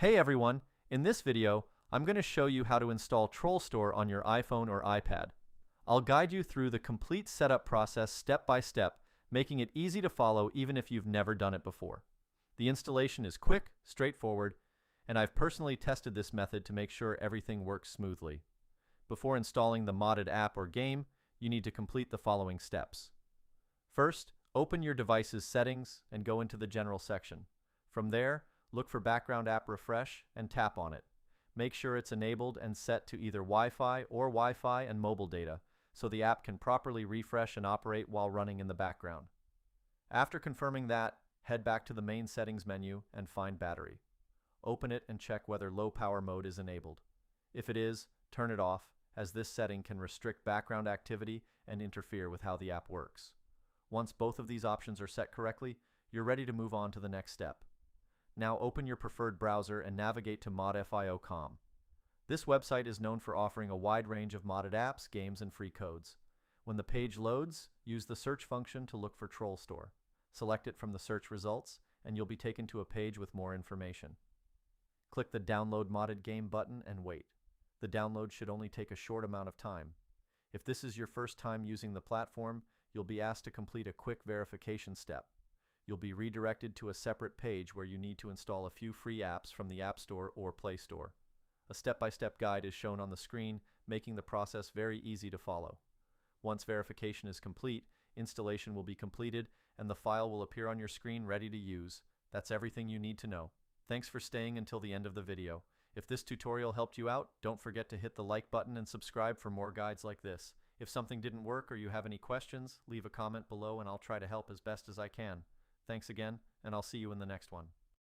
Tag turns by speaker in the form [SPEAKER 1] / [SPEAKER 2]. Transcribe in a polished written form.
[SPEAKER 1] Hey everyone, in this video, I'm going to show you how to install TrollStore on your iPhone or iPad. I'll guide you through the complete setup process step by step, making it easy to follow even if you've never done it before. The installation is quick, straightforward, and I've personally tested this method to make sure everything works smoothly. Before installing the modded app or game, you need to complete the following steps. First, open your device's settings and go into the General section. From there, look for Background App Refresh and tap on it. Make sure it's enabled and set to either Wi-Fi or Wi-Fi and mobile data, so the app can properly refresh and operate while running in the background. After confirming that, head back to the main settings menu and find Battery. Open it and check whether low power mode is enabled. If it is, turn it off, as this setting can restrict background activity and interfere with how the app works. Once both of these options are set correctly, you're ready to move on to the next step. Now open your preferred browser and navigate to modfio.com. This website is known for offering a wide range of modded apps, games, and free codes. When the page loads, use the search function to look for TrollStore. Select it from the search results, and you'll be taken to a page with more information. Click the Download Modded Game button and wait. The download should only take a short amount of time. If this is your first time using the platform, you'll be asked to complete a quick verification step. You'll be redirected to a separate page where you need to install a few free apps from the App Store or Play Store. A step-by-step guide is shown on the screen, making the process very easy to follow. Once verification is complete, installation will be completed and the file will appear on your screen ready to use. That's everything you need to know. Thanks for staying until the end of the video. If this tutorial helped you out, don't forget to hit the like button and subscribe for more guides like this. If something didn't work or you have any questions, leave a comment below and I'll try to help as best as I can. Thanks again, and I'll see you in the next one.